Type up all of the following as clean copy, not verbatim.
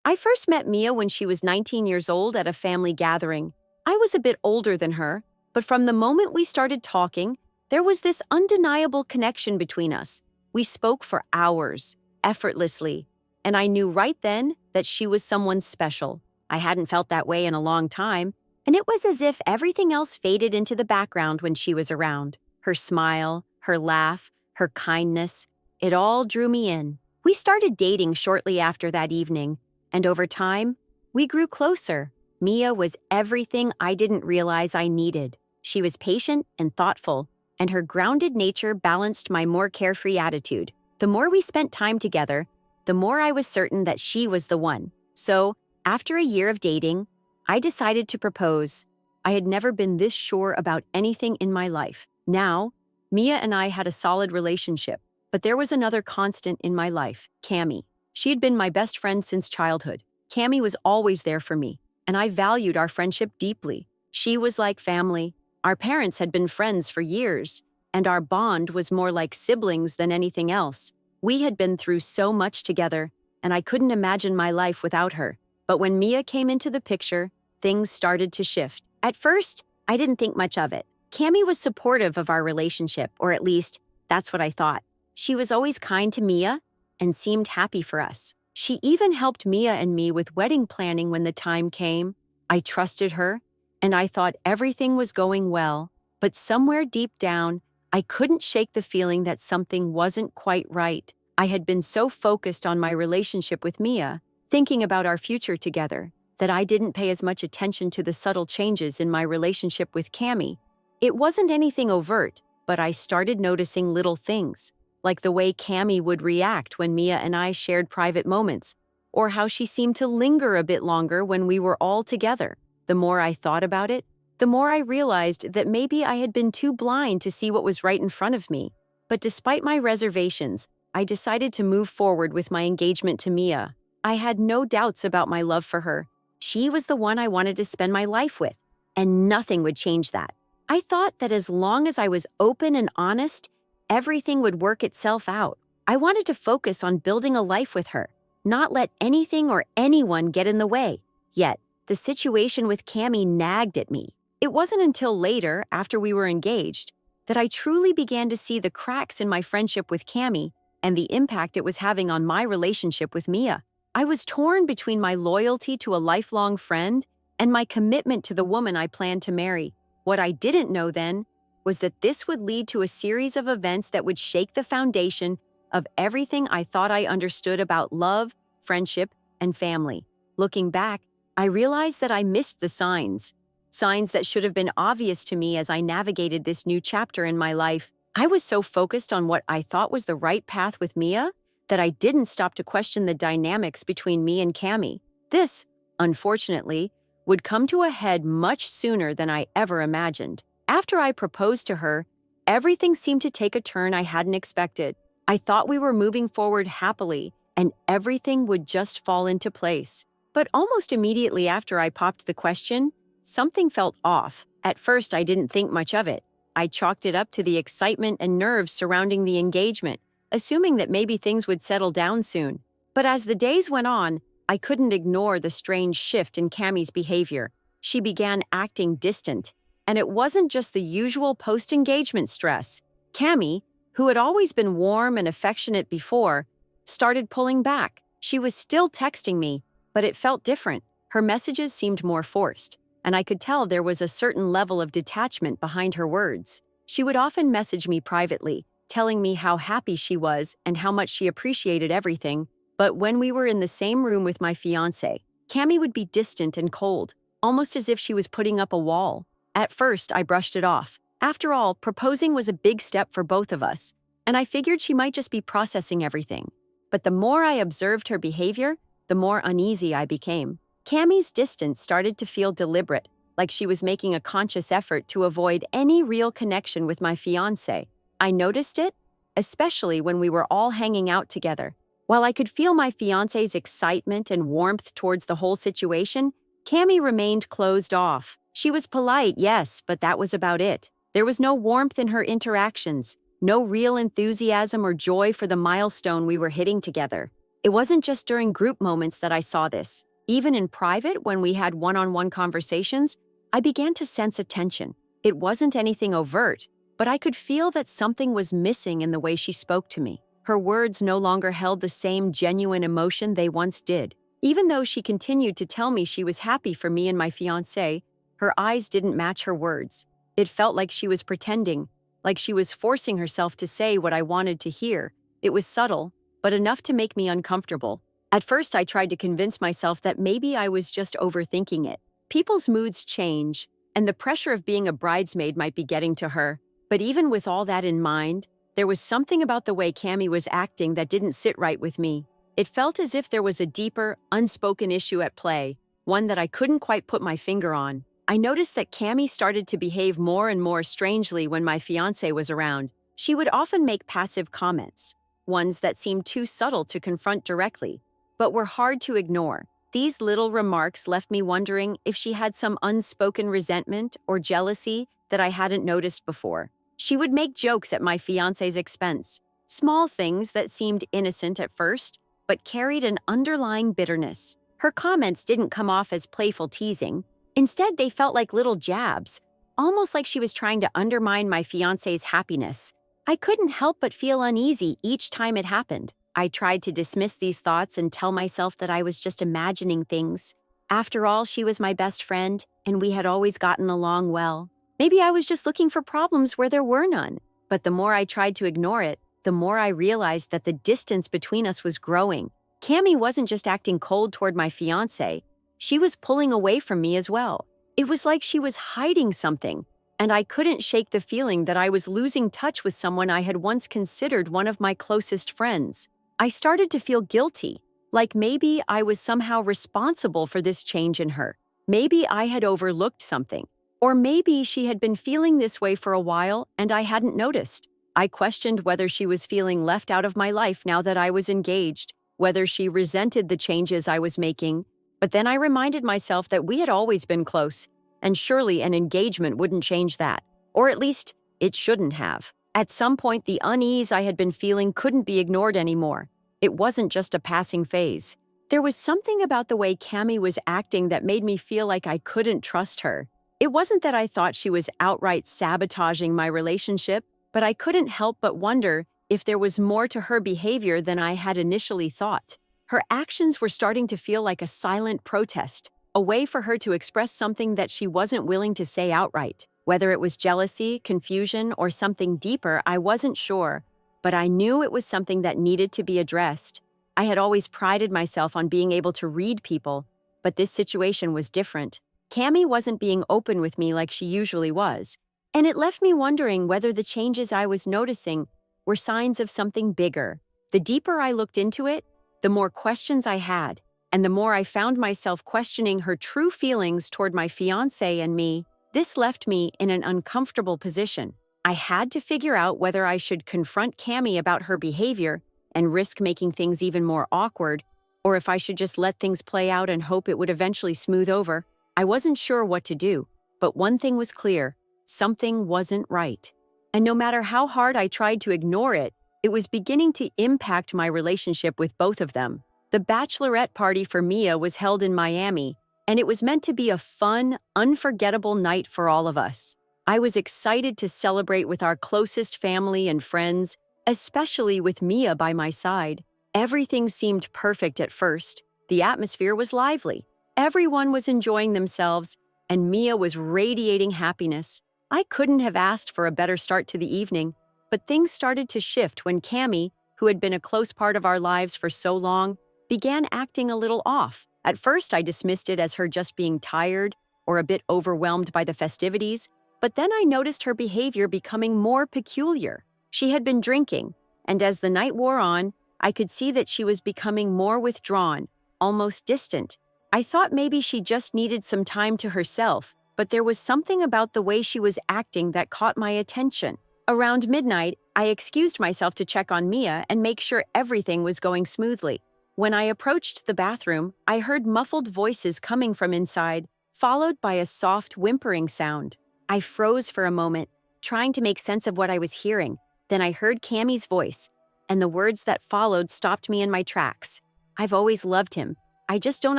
I first met Mia when she was 19 years old at a family gathering. I was a bit older than her, but from the moment we started talking, there was this undeniable connection between us. We spoke for hours, effortlessly, and I knew right then that she was someone special. I hadn't felt that way in a long time, and it was as if everything else faded into the background when she was around. Her smile, her laugh, her kindness, it all drew me in. We started dating shortly after that evening, and over time, we grew closer. Mia was everything I didn't realize I needed. She was patient and thoughtful, and her grounded nature balanced my more carefree attitude. The more we spent time together, the more I was certain that she was the one. So, after a year of dating, I decided to propose. I had never been this sure about anything in my life. Now, Mia and I had a solid relationship, but there was another constant in my life, Cammie. She had been my best friend since childhood. Cammie was always there for me, and I valued our friendship deeply. She was like family. Our parents had been friends for years, and our bond was more like siblings than anything else. We had been through so much together, and I couldn't imagine my life without her. But when Mia came into the picture, things started to shift. At first, I didn't think much of it. Cammie was supportive of our relationship, or at least, that's what I thought. She was always kind to Mia and seemed happy for us. She even helped Mia and me with wedding planning when the time came. I trusted her, and I thought everything was going well. But somewhere deep down, I couldn't shake the feeling that something wasn't quite right. I had been so focused on my relationship with Mia, thinking about our future together, that I didn't pay as much attention to the subtle changes in my relationship with Cammie. It wasn't anything overt, but I started noticing little things, like the way Cammie would react when Mia and I shared private moments, or how she seemed to linger a bit longer when we were all together. The more I thought about it, the more I realized that maybe I had been too blind to see what was right in front of me. But despite my reservations, I decided to move forward with my engagement to Mia. I had no doubts about my love for her. She was the one I wanted to spend my life with, and nothing would change that. I thought that as long as I was open and honest, everything would work itself out. I wanted to focus on building a life with her, not let anything or anyone get in the way. Yet, the situation with Cammie nagged at me. It wasn't until later, after we were engaged, that I truly began to see the cracks in my friendship with Cammie and the impact it was having on my relationship with Mia. I was torn between my loyalty to a lifelong friend and my commitment to the woman I planned to marry. What I didn't know then was that this would lead to a series of events that would shake the foundation of everything I thought I understood about love, friendship, and family. Looking back, I realized that I missed the signs that should have been obvious to me as I navigated this new chapter in my life. I was so focused on what I thought was the right path with Mia that I didn't stop to question the dynamics between me and Cammie. This, unfortunately, would come to a head much sooner than I ever imagined. After I proposed to her, everything seemed to take a turn I hadn't expected. I thought we were moving forward happily, and everything would just fall into place. But almost immediately after I popped the question, something felt off. At first, I didn't think much of it. I chalked it up to the excitement and nerves surrounding the engagement, assuming that maybe things would settle down soon. But as the days went on, I couldn't ignore the strange shift in Cammie's behavior. She began acting distant, and it wasn't just the usual post-engagement stress. Cammie, who had always been warm and affectionate before, started pulling back. She was still texting me, but it felt different. Her messages seemed more forced, and I could tell there was a certain level of detachment behind her words. She would often message me privately, telling me how happy she was and how much she appreciated everything. But when we were in the same room with my fiancé, Cammie would be distant and cold, almost as if she was putting up a wall. At first, I brushed it off. After all, proposing was a big step for both of us, and I figured she might just be processing everything. But the more I observed her behavior, the more uneasy I became. Cammie's distance started to feel deliberate, like she was making a conscious effort to avoid any real connection with my fiancé. I noticed it, especially when we were all hanging out together. While I could feel my fiancé's excitement and warmth towards the whole situation, Cammie remained closed off. She was polite, yes, but that was about it. There was no warmth in her interactions, no real enthusiasm or joy for the milestone we were hitting together. It wasn't just during group moments that I saw this. Even in private, when we had one-on-one conversations, I began to sense a tension. It wasn't anything overt, but I could feel that something was missing in the way she spoke to me. Her words no longer held the same genuine emotion they once did. Even though she continued to tell me she was happy for me and my fiancé, her eyes didn't match her words. It felt like she was pretending, like she was forcing herself to say what I wanted to hear. It was subtle, but enough to make me uncomfortable. At first, I tried to convince myself that maybe I was just overthinking it. People's moods change, and the pressure of being a bridesmaid might be getting to her. But even with all that in mind, there was something about the way Cami was acting that didn't sit right with me. It felt as if there was a deeper, unspoken issue at play, one that I couldn't quite put my finger on. I noticed that Cami started to behave more and more strangely when my fiancé was around. She would often make passive comments, ones that seemed too subtle to confront directly, but were hard to ignore. These little remarks left me wondering if she had some unspoken resentment or jealousy that I hadn't noticed before. She would make jokes at my fiancé's expense, small things that seemed innocent at first, but carried an underlying bitterness. Her comments didn't come off as playful teasing. Instead, they felt like little jabs, almost like she was trying to undermine my fiancé's happiness. I couldn't help but feel uneasy each time it happened. I tried to dismiss these thoughts and tell myself that I was just imagining things. After all, she was my best friend, and we had always gotten along well. Maybe I was just looking for problems where there were none. But the more I tried to ignore it, the more I realized that the distance between us was growing. Cami wasn't just acting cold toward my fiancé. She was pulling away from me as well. It was like she was hiding something, and I couldn't shake the feeling that I was losing touch with someone I had once considered one of my closest friends. I started to feel guilty, like maybe I was somehow responsible for this change in her. Maybe I had overlooked something. Or maybe she had been feeling this way for a while and I hadn't noticed. I questioned whether she was feeling left out of my life now that I was engaged, whether she resented the changes I was making. But then I reminded myself that we had always been close, and surely an engagement wouldn't change that. Or at least, it shouldn't have. At some point, the unease I had been feeling couldn't be ignored anymore. It wasn't just a passing phase. There was something about the way Cami was acting that made me feel like I couldn't trust her. It wasn't that I thought she was outright sabotaging my relationship, but I couldn't help but wonder if there was more to her behavior than I had initially thought. Her actions were starting to feel like a silent protest, a way for her to express something that she wasn't willing to say outright. Whether it was jealousy, confusion, or something deeper, I wasn't sure, but I knew it was something that needed to be addressed. I had always prided myself on being able to read people, but this situation was different. Cami wasn't being open with me like she usually was, and it left me wondering whether the changes I was noticing were signs of something bigger. The deeper I looked into it, the more questions I had, and the more I found myself questioning her true feelings toward my fiancé and me. This left me in an uncomfortable position. I had to figure out whether I should confront Cami about her behavior and risk making things even more awkward, or if I should just let things play out and hope it would eventually smooth over. I wasn't sure what to do, but one thing was clear: something wasn't right. And no matter how hard I tried to ignore it, it was beginning to impact my relationship with both of them. The bachelorette party for Mia was held in Miami, and it was meant to be a fun, unforgettable night for all of us. I was excited to celebrate with our closest family and friends, especially with Mia by my side. Everything seemed perfect at first. The atmosphere was lively. Everyone was enjoying themselves, and Mia was radiating happiness. I couldn't have asked for a better start to the evening, but things started to shift when Cami, who had been a close part of our lives for so long, began acting a little off. At first, I dismissed it as her just being tired or a bit overwhelmed by the festivities, but then I noticed her behavior becoming more peculiar. She had been drinking, and as the night wore on, I could see that she was becoming more withdrawn, almost distant. I thought maybe she just needed some time to herself, but there was something about the way she was acting that caught my attention. Around midnight, I excused myself to check on Mia and make sure everything was going smoothly. When I approached the bathroom, I heard muffled voices coming from inside, followed by a soft whimpering sound. I froze for a moment, trying to make sense of what I was hearing. Then I heard Cami's voice, and the words that followed stopped me in my tracks. I've always loved him. I just don't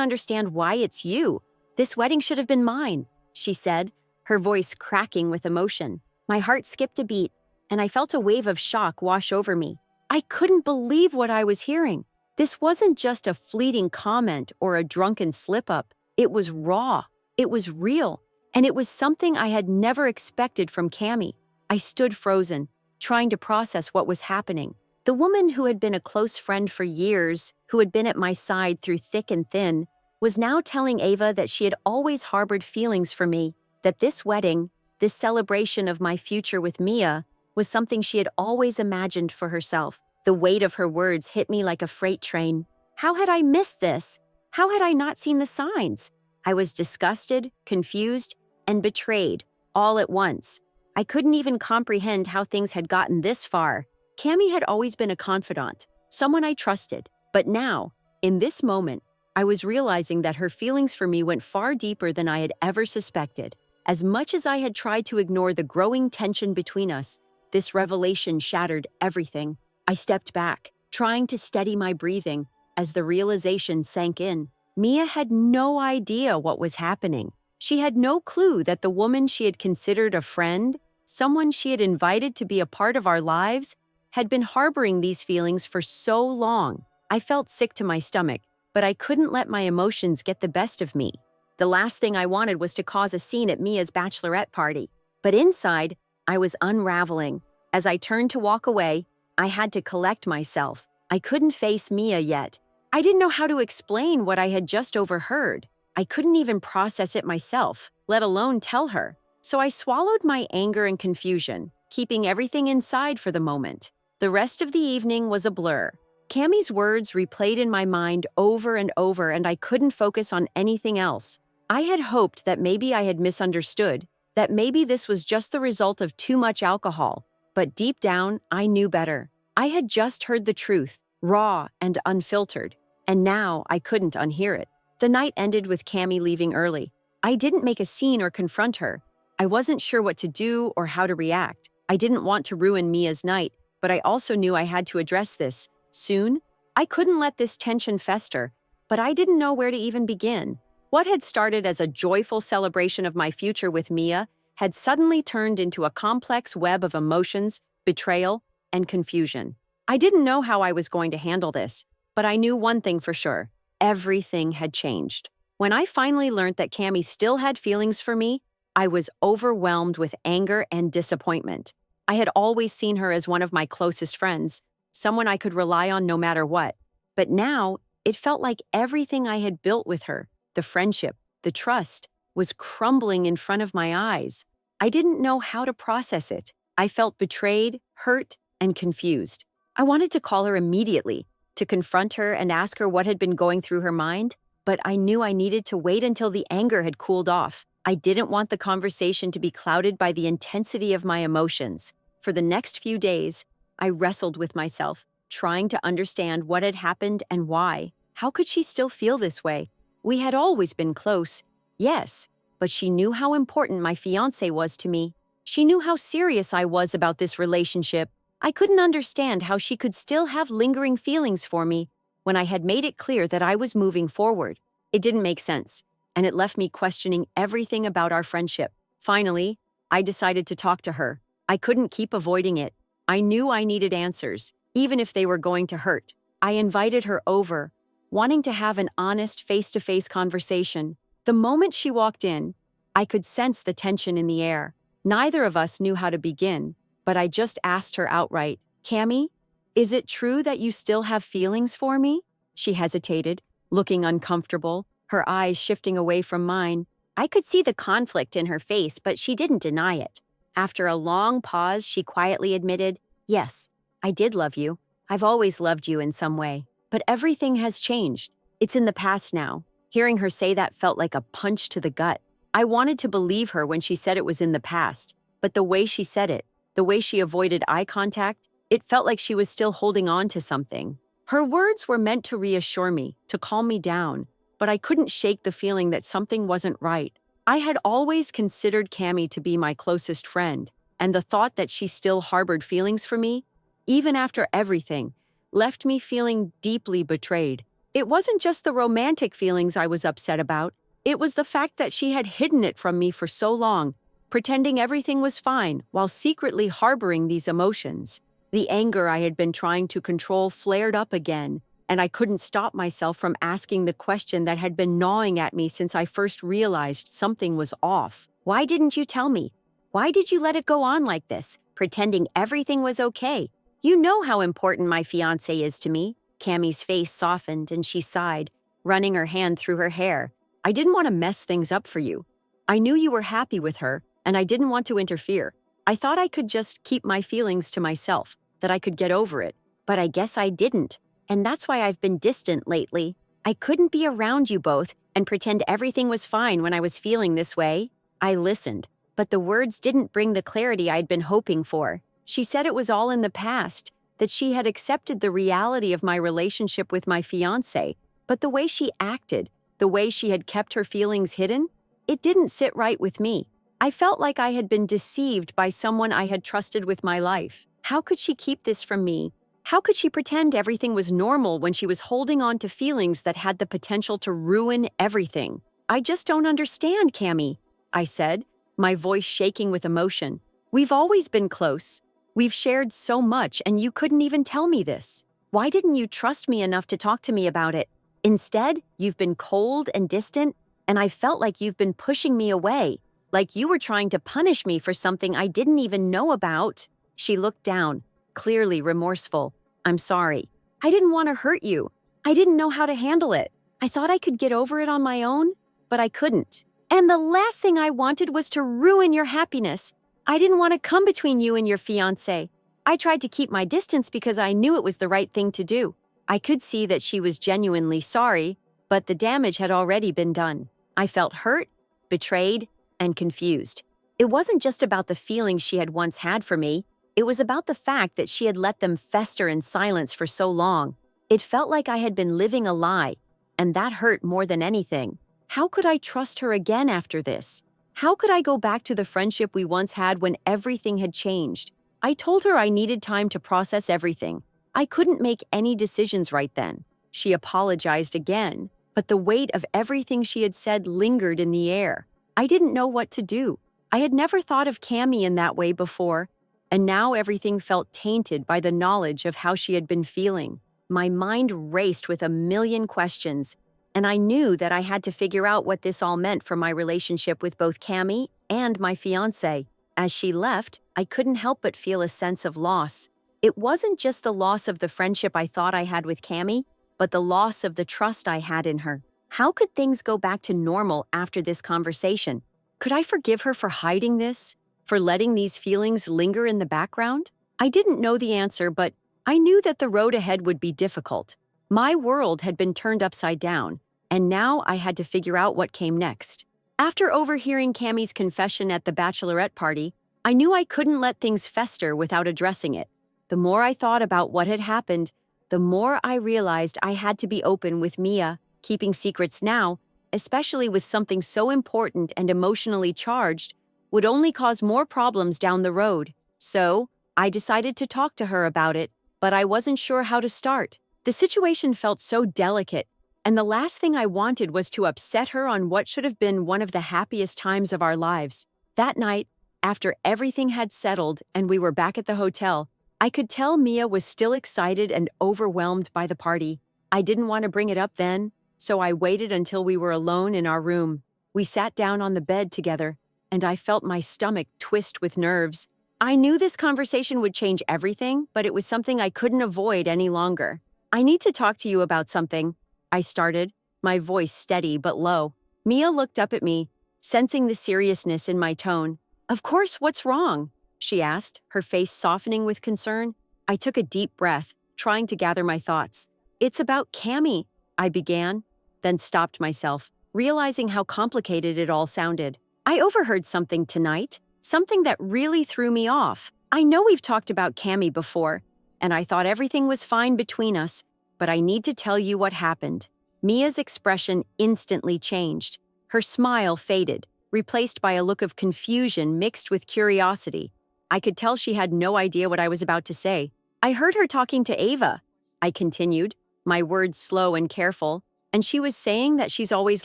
understand why it's you. This wedding should have been mine, she said, her voice cracking with emotion. My heart skipped a beat, and I felt a wave of shock wash over me. I couldn't believe what I was hearing. This wasn't just a fleeting comment or a drunken slip-up. It was raw. It was real. And it was something I had never expected from Cammy. I stood frozen, trying to process what was happening. The woman who had been a close friend for years, who had been at my side through thick and thin, was now telling Ava that she had always harbored feelings for me, that this wedding, this celebration of my future with Mia, was something she had always imagined for herself. The weight of her words hit me like a freight train. How had I missed this? How had I not seen the signs? I was disgusted, confused, and betrayed, all at once. I couldn't even comprehend how things had gotten this far. Cammy had always been a confidant, someone I trusted. But now, in this moment, I was realizing that her feelings for me went far deeper than I had ever suspected. As much as I had tried to ignore the growing tension between us, this revelation shattered everything. I stepped back, trying to steady my breathing, as the realization sank in. Mia had no idea what was happening. She had no clue that the woman she had considered a friend, someone she had invited to be a part of our lives, had been harboring these feelings for so long. I felt sick to my stomach, but I couldn't let my emotions get the best of me. The last thing I wanted was to cause a scene at Mia's bachelorette party. But inside, I was unraveling. As I turned to walk away, I had to collect myself. I couldn't face Mia yet. I didn't know how to explain what I had just overheard. I couldn't even process it myself, let alone tell her. So I swallowed my anger and confusion, keeping everything inside for the moment. The rest of the evening was a blur. Cammy's words replayed in my mind over and over, and I couldn't focus on anything else. I had hoped that maybe I had misunderstood, that maybe this was just the result of too much alcohol. But deep down, I knew better. I had just heard the truth, raw and unfiltered, and now I couldn't unhear it. The night ended with Cammy leaving early. I didn't make a scene or confront her. I wasn't sure what to do or how to react. I didn't want to ruin Mia's night, but I also knew I had to address this soon. I couldn't let this tension fester, but I didn't know where to even begin. What had started as a joyful celebration of my future with Mia had suddenly turned into a complex web of emotions, betrayal, and confusion. I didn't know how I was going to handle this, but I knew one thing for sure. Everything had changed. When I finally learned that Cammy still had feelings for me, I was overwhelmed with anger and disappointment. I had always seen her as one of my closest friends, someone I could rely on no matter what. But now, it felt like everything I had built with her, the friendship, the trust, was crumbling in front of my eyes. I didn't know how to process it. I felt betrayed, hurt, and confused. I wanted to call her immediately, to confront her and ask her what had been going through her mind, but I knew I needed to wait until the anger had cooled off. I didn't want the conversation to be clouded by the intensity of my emotions. For the next few days, I wrestled with myself, trying to understand what had happened and why. How could she still feel this way? We had always been close, yes, but she knew how important my fiancé was to me. She knew how serious I was about this relationship. I couldn't understand how she could still have lingering feelings for me when I had made it clear that I was moving forward. It didn't make sense, and it left me questioning everything about our friendship. Finally, I decided to talk to her. I couldn't keep avoiding it. I knew I needed answers, even if they were going to hurt. I invited her over, wanting to have an honest face-to-face conversation. The moment she walked in, I could sense the tension in the air. Neither of us knew how to begin, but I just asked her outright, "Cammy, is it true that you still have feelings for me?" She hesitated, looking uncomfortable, her eyes shifting away from mine. I could see the conflict in her face, but she didn't deny it. After a long pause, she quietly admitted, "Yes, I did love you. I've always loved you in some way. But everything has changed. It's in the past now." Hearing her say that felt like a punch to the gut. I wanted to believe her when she said it was in the past, but the way she said it, the way she avoided eye contact, it felt like she was still holding on to something. Her words were meant to reassure me, to calm me down, but I couldn't shake the feeling that something wasn't right. I had always considered Cammy to be my closest friend, and the thought that she still harbored feelings for me, even after everything, left me feeling deeply betrayed. It wasn't just the romantic feelings I was upset about, it was the fact that she had hidden it from me for so long, pretending everything was fine while secretly harboring these emotions. The anger I had been trying to control flared up again, and I couldn't stop myself from asking the question that had been gnawing at me since I first realized something was off. Why didn't you tell me? Why did you let it go on like this, pretending everything was okay? You know how important my fiancé is to me. Cammie's face softened and she sighed, running her hand through her hair. I didn't want to mess things up for you. I knew you were happy with her, and I didn't want to interfere. I thought I could just keep my feelings to myself, that I could get over it. But I guess I didn't, and that's why I've been distant lately. I couldn't be around you both and pretend everything was fine when I was feeling this way. I listened, but the words didn't bring the clarity I'd been hoping for. She said it was all in the past, that she had accepted the reality of my relationship with my fiancé, but the way she acted, the way she had kept her feelings hidden, it didn't sit right with me. I felt like I had been deceived by someone I had trusted with my life. How could she keep this from me? How could she pretend everything was normal when she was holding on to feelings that had the potential to ruin everything? I just don't understand, Cammie, I said, my voice shaking with emotion. We've always been close. We've shared so much, and you couldn't even tell me this. Why didn't you trust me enough to talk to me about it? Instead, you've been cold and distant, and I felt like you've been pushing me away, like you were trying to punish me for something I didn't even know about. She looked down, clearly remorseful. I'm sorry. I didn't want to hurt you. I didn't know how to handle it. I thought I could get over it on my own, but I couldn't. And the last thing I wanted was to ruin your happiness. I didn't want to come between you and your fiancé. I tried to keep my distance because I knew it was the right thing to do. I could see that she was genuinely sorry, but the damage had already been done. I felt hurt, betrayed, and confused. It wasn't just about the feelings she had once had for me. It was about the fact that she had let them fester in silence for so long. It felt like I had been living a lie, and that hurt more than anything. How could I trust her again after this? How could I go back to the friendship we once had when everything had changed? I told her I needed time to process everything. I couldn't make any decisions right then. She apologized again, but the weight of everything she had said lingered in the air. I didn't know what to do. I had never thought of Cammie in that way before, and now everything felt tainted by the knowledge of how she had been feeling. My mind raced with a million questions, and I knew that I had to figure out what this all meant for my relationship with both Cammie and my fiancé. As she left, I couldn't help but feel a sense of loss. It wasn't just the loss of the friendship I thought I had with Cammie, but the loss of the trust I had in her. How could things go back to normal after this conversation? Could I forgive her for hiding this? For letting these feelings linger in the background? I didn't know the answer, but I knew that the road ahead would be difficult. My world had been turned upside down, and now I had to figure out what came next. After overhearing Cammie's confession at the bachelorette party, I knew I couldn't let things fester without addressing it. The more I thought about what had happened, the more I realized I had to be open with Mia. Keeping secrets now, especially with something so important and emotionally charged, would only cause more problems down the road. So, I decided to talk to her about it, but I wasn't sure how to start. The situation felt so delicate, and the last thing I wanted was to upset her on what should have been one of the happiest times of our lives. That night, after everything had settled and we were back at the hotel, I could tell Mia was still excited and overwhelmed by the party. I didn't want to bring it up then, so I waited until we were alone in our room. We sat down on the bed together, and I felt my stomach twist with nerves. I knew this conversation would change everything, but it was something I couldn't avoid any longer. I need to talk to you about something, I started, my voice steady but low. Mia looked up at me, sensing the seriousness in my tone. Of course, what's wrong? She asked, her face softening with concern. I took a deep breath, trying to gather my thoughts. It's about Cammie, I began, then stopped myself, realizing how complicated it all sounded. I overheard something tonight, something that really threw me off. I know we've talked about Cammie before, and I thought everything was fine between us, but I need to tell you what happened. Mia's expression instantly changed. Her smile faded, replaced by a look of confusion mixed with curiosity. I could tell she had no idea what I was about to say. I heard her talking to Ava, I continued, my words slow and careful, and she was saying that she's always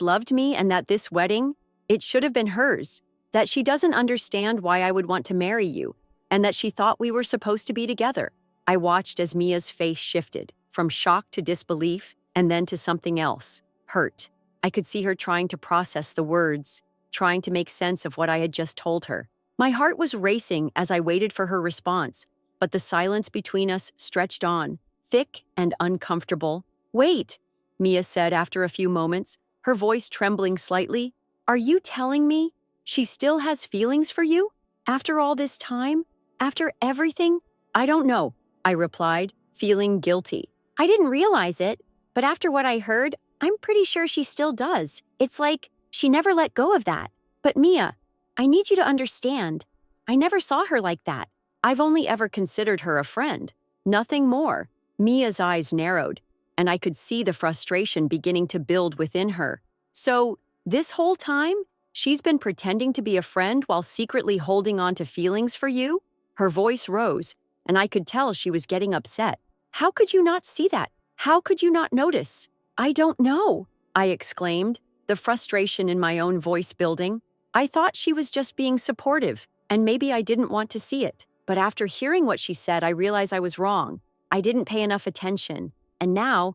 loved me and that this wedding, it should have been hers, that she doesn't understand why I would want to marry you, and that she thought we were supposed to be together. I watched as Mia's face shifted, from shock to disbelief, and then to something else, hurt. I could see her trying to process the words, trying to make sense of what I had just told her. My heart was racing as I waited for her response, but the silence between us stretched on, thick and uncomfortable. "Wait," Mia said after a few moments, her voice trembling slightly. "Are you telling me she still has feelings for you? After all this time? After everything?" "I don't know," I replied, feeling guilty. "I didn't realize it, but after what I heard, I'm pretty sure she still does. It's like she never let go of that. But Mia, I need you to understand. I never saw her like that. I've only ever considered her a friend. Nothing more." Mia's eyes narrowed, and I could see the frustration beginning to build within her. "So, this whole time, she's been pretending to be a friend while secretly holding on to feelings for you?" Her voice rose, and I could tell she was getting upset. "How could you not see that? How could you not notice?" "I don't know," I exclaimed, the frustration in my own voice building. I thought she was just being supportive, and maybe I didn't want to see it. But after hearing what she said, I realized I was wrong. I didn't pay enough attention. And now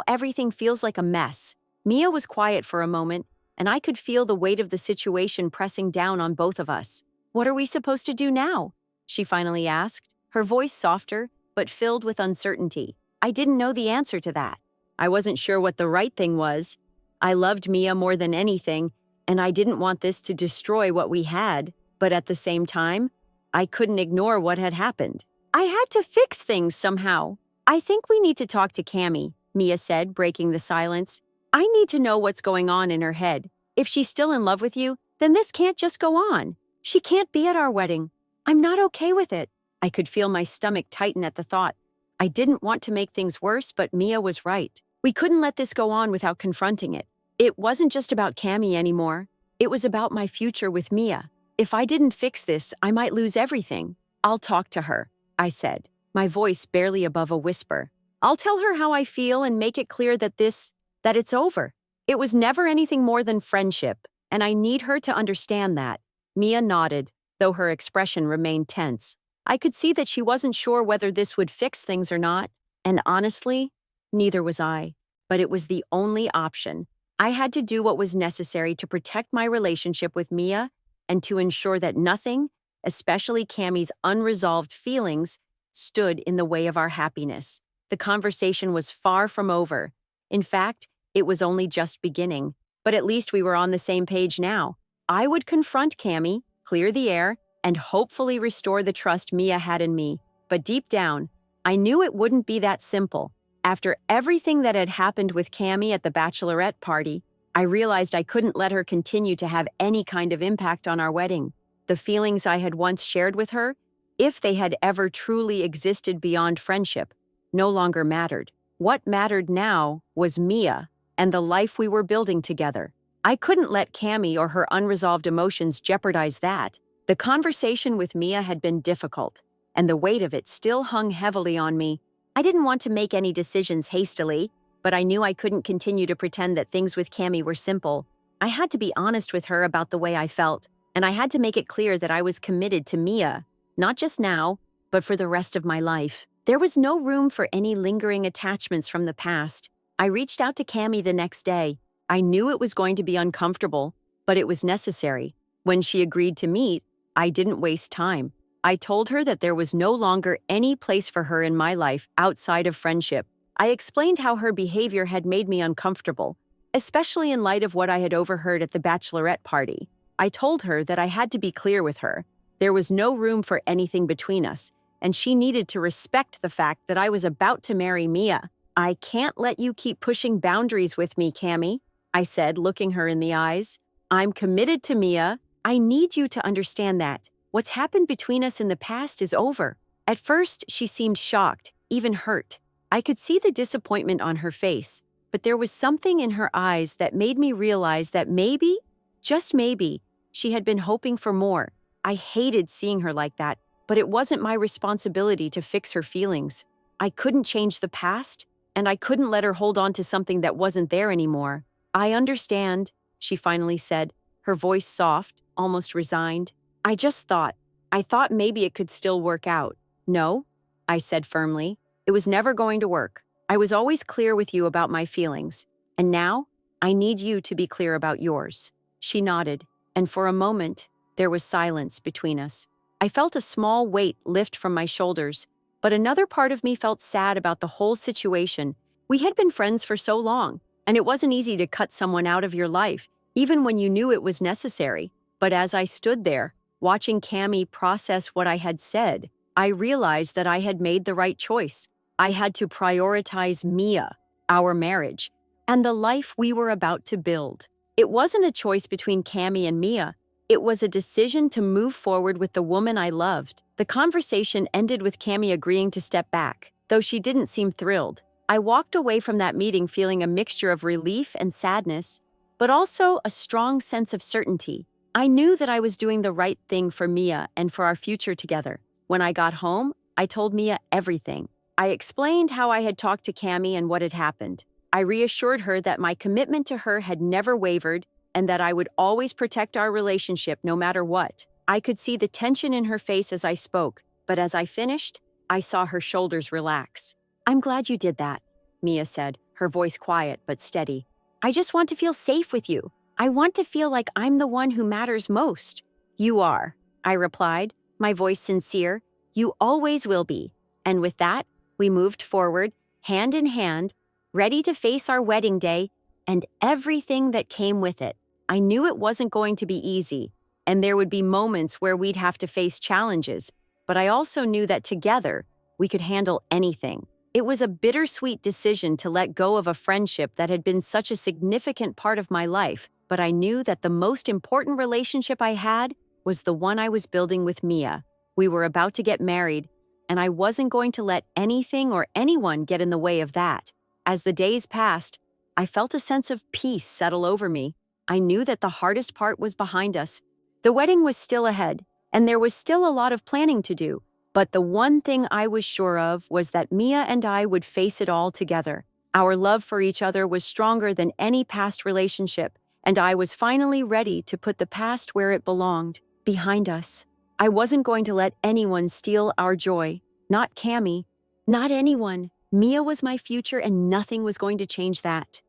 everything feels like a mess. Mia was quiet for a moment, and I could feel the weight of the situation pressing down on both of us. "What are we supposed to do now?" she finally asked, her voice softer, but filled with uncertainty. I didn't know the answer to that. I wasn't sure what the right thing was. I loved Mia more than anything, and I didn't want this to destroy what we had, but at the same time, I couldn't ignore what had happened. I had to fix things somehow. "I think we need to talk to Cammy," Mia said, breaking the silence. "I need to know what's going on in her head. If she's still in love with you, then this can't just go on. She can't be at our wedding. I'm not okay with it." I could feel my stomach tighten at the thought. I didn't want to make things worse, but Mia was right. We couldn't let this go on without confronting it. It wasn't just about Cammy anymore. It was about my future with Mia. If I didn't fix this, I might lose everything. "I'll talk to her," I said, my voice barely above a whisper. "I'll tell her how I feel and make it clear that it's over. It was never anything more than friendship, and I need her to understand that." Mia nodded, though her expression remained tense. I could see that she wasn't sure whether this would fix things or not, and honestly, neither was I. But it was the only option. I had to do what was necessary to protect my relationship with Mia and to ensure that nothing, especially Cammy's unresolved feelings, stood in the way of our happiness. The conversation was far from over. In fact, it was only just beginning. But at least we were on the same page now. I would confront Cammy, clear the air, and hopefully restore the trust Mia had in me. But deep down, I knew it wouldn't be that simple. After everything that had happened with Cammy at the bachelorette party, I realized I couldn't let her continue to have any kind of impact on our wedding. The feelings I had once shared with her, if they had ever truly existed beyond friendship, no longer mattered. What mattered now was Mia and the life we were building together. I couldn't let Cammy or her unresolved emotions jeopardize that. The conversation with Mia had been difficult, and the weight of it still hung heavily on me. I didn't want to make any decisions hastily, but I knew I couldn't continue to pretend that things with Cammy were simple. I had to be honest with her about the way I felt, and I had to make it clear that I was committed to Mia, not just now, but for the rest of my life. There was no room for any lingering attachments from the past. I reached out to Cammy the next day. I knew it was going to be uncomfortable, but it was necessary. When she agreed to meet, I didn't waste time. I told her that there was no longer any place for her in my life outside of friendship. I explained how her behavior had made me uncomfortable, especially in light of what I had overheard at the bachelorette party. I told her that I had to be clear with her. There was no room for anything between us, and she needed to respect the fact that I was about to marry Mia. "I can't let you keep pushing boundaries with me, Cammy," I said, looking her in the eyes. "I'm committed to Mia. I need you to understand that. What's happened between us in the past is over." At first, she seemed shocked, even hurt. I could see the disappointment on her face, but there was something in her eyes that made me realize that maybe, just maybe, she had been hoping for more. I hated seeing her like that, but it wasn't my responsibility to fix her feelings. I couldn't change the past, and I couldn't let her hold on to something that wasn't there anymore. "I understand," she finally said, her voice soft, almost resigned. I thought maybe it could still work out." "No," I said firmly. "It was never going to work. I was always clear with you about my feelings. And now, I need you to be clear about yours." She nodded, and for a moment, there was silence between us. I felt a small weight lift from my shoulders, but another part of me felt sad about the whole situation. We had been friends for so long, and it wasn't easy to cut someone out of your life, even when you knew it was necessary. But as I stood there, watching Cammy process what I had said, I realized that I had made the right choice. I had to prioritize Mia, our marriage, and the life we were about to build. It wasn't a choice between Cammy and Mia. It was a decision to move forward with the woman I loved. The conversation ended with Cammy agreeing to step back, though she didn't seem thrilled. I walked away from that meeting feeling a mixture of relief and sadness, but also a strong sense of certainty. I knew that I was doing the right thing for Mia and for our future together. When I got home, I told Mia everything. I explained how I had talked to Cammy and what had happened. I reassured her that my commitment to her had never wavered and that I would always protect our relationship no matter what. I could see the tension in her face as I spoke, but as I finished, I saw her shoulders relax. "I'm glad you did that," Mia said, her voice quiet but steady. "I just want to feel safe with you. I want to feel like I'm the one who matters most." "You are," I replied, my voice sincere. "You always will be." And with that, we moved forward, hand in hand, ready to face our wedding day and everything that came with it. I knew it wasn't going to be easy, and there would be moments where we'd have to face challenges, but I also knew that together, we could handle anything. It was a bittersweet decision to let go of a friendship that had been such a significant part of my life, but I knew that the most important relationship I had was the one I was building with Mia. We were about to get married, and I wasn't going to let anything or anyone get in the way of that. As the days passed, I felt a sense of peace settle over me. I knew that the hardest part was behind us. The wedding was still ahead, and there was still a lot of planning to do. But the one thing I was sure of was that Mia and I would face it all together. Our love for each other was stronger than any past relationship, and I was finally ready to put the past where it belonged, behind us. I wasn't going to let anyone steal our joy. Not Cammy. Not anyone. Mia was my future, and nothing was going to change that.